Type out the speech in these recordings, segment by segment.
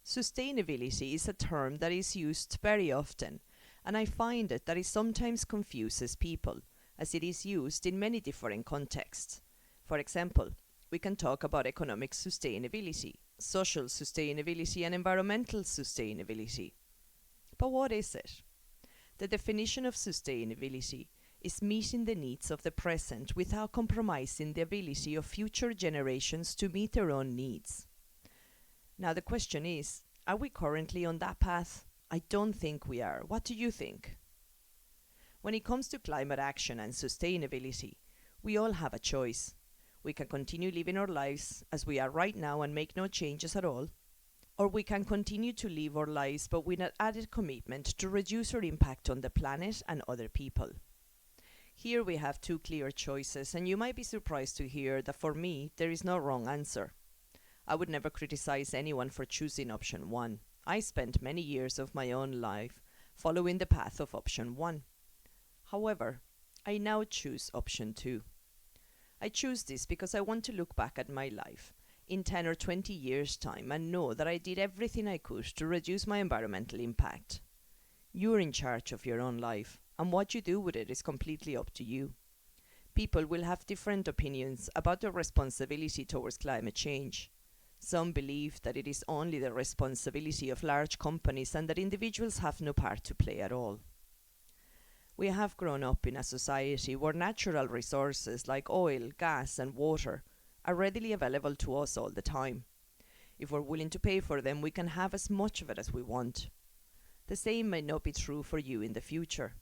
Sustainability is a term that is used very often, and I find that it sometimes confuses people, as it is used in many different contexts. For example, we can talk about economic sustainability, social sustainability, and environmental sustainability. But what is it? The definition of sustainability is meeting the needs of the present without compromising the ability of future generations to meet their own needs. Now, the question is, are we currently on that path? I don't think we are. What do you think? When it comes to climate action and sustainability, we all have a choice. We can continue living our lives as we are right now and make no changes at all, or we can continue to live our lives but with an added commitment to reduce our impact on the planet and other people. Here we have two clear choices, and you might be surprised to hear that for me there is no wrong answer. I would never criticize anyone for choosing option 1. I spent many years of my own life following the path of option 1. However, I now choose option 2. I choose this because I want to look back at my life in 10 or 20 years' time and know that I did everything I could to reduce my environmental impact. You're in charge of your own life, and what you do with it is completely up to you. People will have different opinions about their responsibility towards climate change. Some believe that it is only the responsibility of large companies and that individuals have no part to play at all. We have grown up in a society where natural resources like oil, gas, and water are readily available to us all the time. If we're willing to pay for them, we can have as much of it as we want. The same may not be true for you in the future.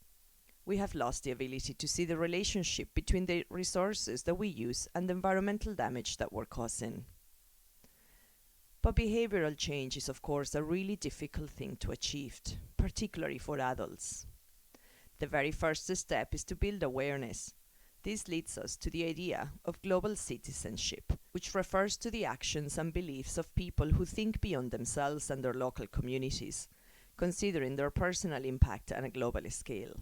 We have lost the ability to see the relationship between the resources that we use and the environmental damage that we're causing. But behavioral change is, of course, a really difficult thing to achieve, particularly for adults. The very first step is to build awareness. This leads us to the idea of global citizenship, which refers to the actions and beliefs of people who think beyond themselves and their local communities, considering their personal impact on a global scale.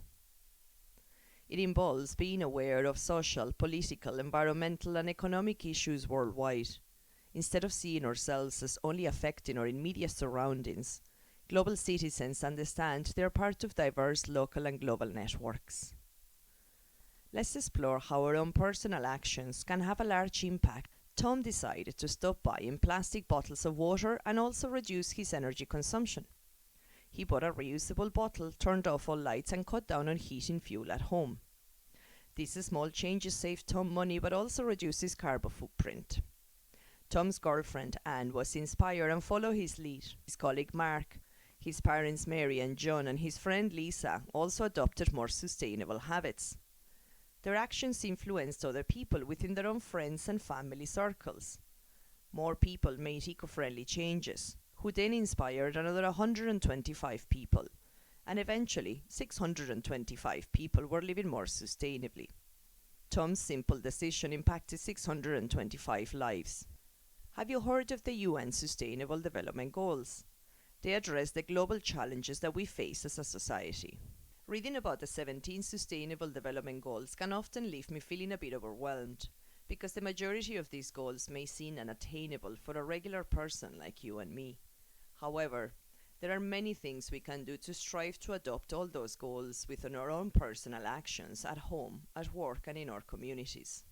It involves being aware of social, political, environmental, and economic issues worldwide. Instead of seeing ourselves as only affecting our immediate surroundings, global citizens understand they are part of diverse local and global networks. Let's explore how our own personal actions can have a large impact. Tom decided to stop buying plastic bottles of water and also reduce his energy consumption. He bought a reusable bottle, turned off all lights, and cut down on heating fuel at home. These small changes save Tom money but also reduce his carbon footprint. Tom's girlfriend Anne was inspired and followed his lead. His colleague Mark, his parents Mary and John, and his friend Lisa also adopted more sustainable habits. Their actions influenced other people within their own friends and family circles. More people made eco-friendly changes, who then inspired another 125 people, and eventually 625 people were living more sustainably. Tom's simple decision impacted 625 lives. Have you heard of the UN Sustainable Development Goals? They address the global challenges that we face as a society. Reading about the 17 Sustainable Development Goals can often leave me feeling a bit overwhelmed, because the majority of these goals may seem unattainable for a regular person like you and me. However, there are many things we can do to strive to adopt all those goals within our own personal actions at home, at work, and in our communities.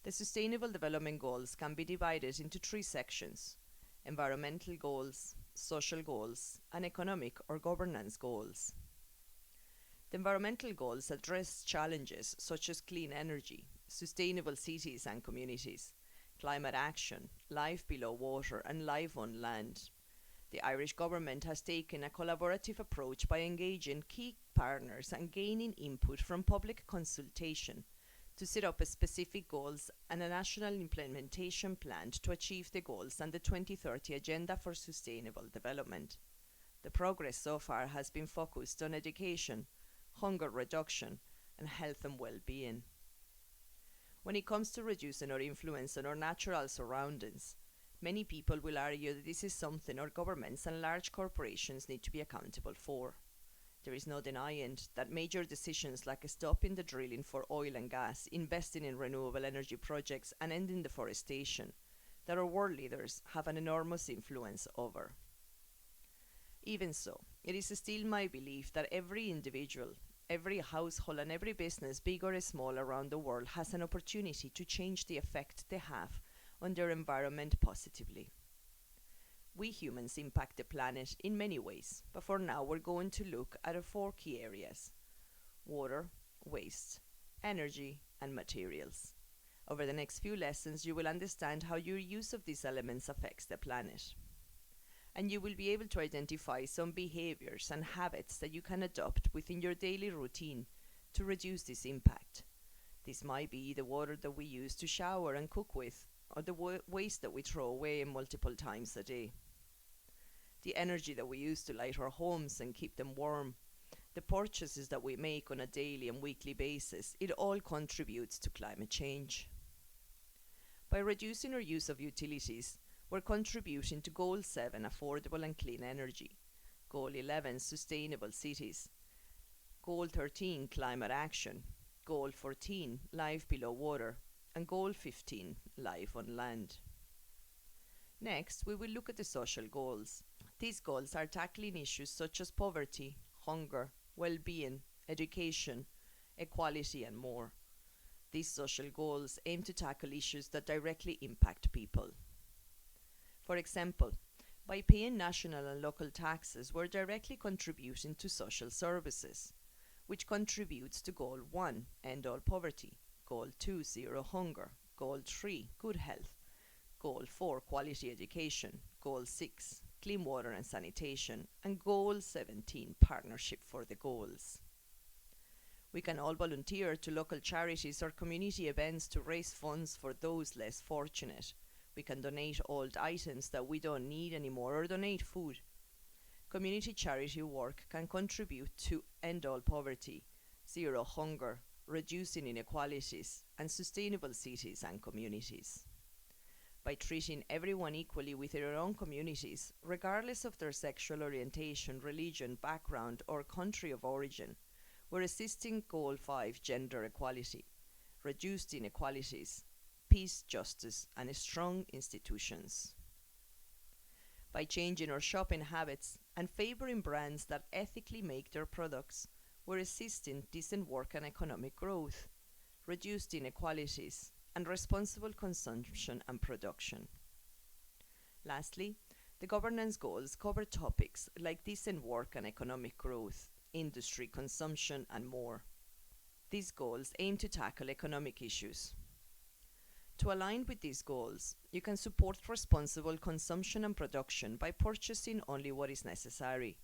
The Sustainable Development Goals can be divided into 3 sections: environmental goals, social goals, and economic or governance goals. The environmental goals address challenges such as clean energy, sustainable cities and communities, climate action, life below water, and life on land. The Irish government has taken a collaborative approach by engaging key partners and gaining input from public consultation to set up specific goals and a national implementation plan to achieve the goals and the 2030 Agenda for Sustainable Development. The progress so far has been focused on education, hunger reduction, and health and well-being. When it comes to reducing our influence on our natural surroundings, many people will argue that this is something our governments and large corporations need to be accountable for. There is no denying that major decisions like stopping the drilling for oil and gas, investing in renewable energy projects, and ending deforestation, that our world leaders have an enormous influence over. Even so, it is still my belief that every individual, every household, and every business, big or small, around the world has an opportunity to change the effect they have on their environment positively. We humans impact the planet in many ways, but for now we're going to look at four key areas: water, waste, energy, and materials. Over the next few lessons, you will understand how your use of these elements affects the planet. And you will be able to identify some behaviors and habits that you can adopt within your daily routine to reduce this impact. This might be the water that we use to shower and cook with, or the waste that we throw away multiple times a day, the energy that we use to light our homes and keep them warm, the purchases that we make on a daily and weekly basis. It all contributes to climate change. By reducing our use of utilities, we're contributing to Goal 7, affordable and clean energy, Goal 11, sustainable cities, Goal 13, climate action, Goal 14, life below water, and Goal 15, life on land. Next, we will look at the social goals. These goals are tackling issues such as poverty, hunger, well-being, education, equality, and more. These social goals aim to tackle issues that directly impact people. For example, by paying national and local taxes, we're directly contributing to social services, which contributes to Goal 1, end all poverty, Goal 2, zero hunger, Goal 3, good health, Goal 4, quality education, Goal 6, clean water and sanitation, and Goal 17, partnership for the goals. We can all volunteer to local charities or community events to raise funds for those less fortunate. We can donate old items that we don't need anymore or donate food. Community charity work can contribute to end all poverty, zero hunger, reducing inequalities, and sustainable cities and communities. By treating everyone equally within our own communities, regardless of their sexual orientation, religion, background, or country of origin, we're assisting Goal 5, gender equality, reduced inequalities, peace, justice, and strong institutions. By changing our shopping habits and favoring brands that ethically make their products, we're assisting decent work and economic growth, reduced inequalities, and responsible consumption and production. Lastly, the governance goals cover topics like decent work and economic growth, industry, consumption, and more. These goals aim to tackle economic issues. To align with these goals, you can support responsible consumption and production by purchasing only what is necessary.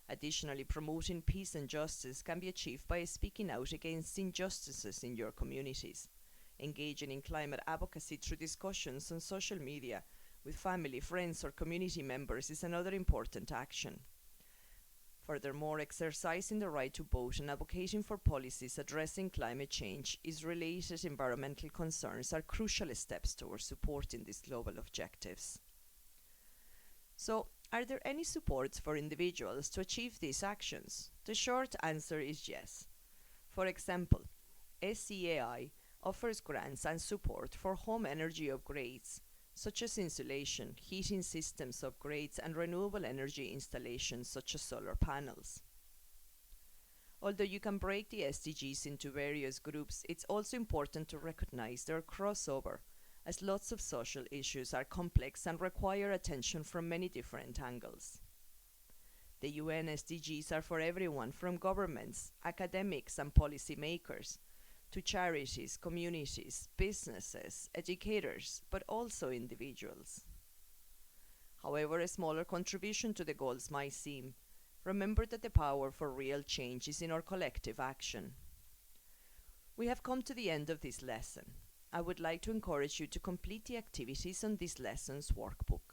Additionally, promoting peace and justice can be achieved by speaking out against injustices in your communities. Engaging in climate advocacy through discussions on social media with family, friends, or community members is another important action. Furthermore, exercising the right to vote and advocating for policies addressing climate change is related environmental concerns are crucial steps towards supporting these global objectives. So, are there any supports for individuals to achieve these actions? The short answer is yes. For example, SEAI offers grants and support for home energy upgrades, such as insulation, heating systems upgrades, and renewable energy installations such as solar panels. Although you can break the SDGs into various groups, it's also important to recognize their crossover, as lots of social issues are complex and require attention from many different angles. The UN SDGs are for everyone, from governments, academics, and policymakers, to charities, communities, businesses, educators, but also individuals. However a smaller contribution to the goals might seem, remember that the power for real change is in our collective action. We have come to the end of this lesson. I would like to encourage you to complete the activities on this lesson's workbook.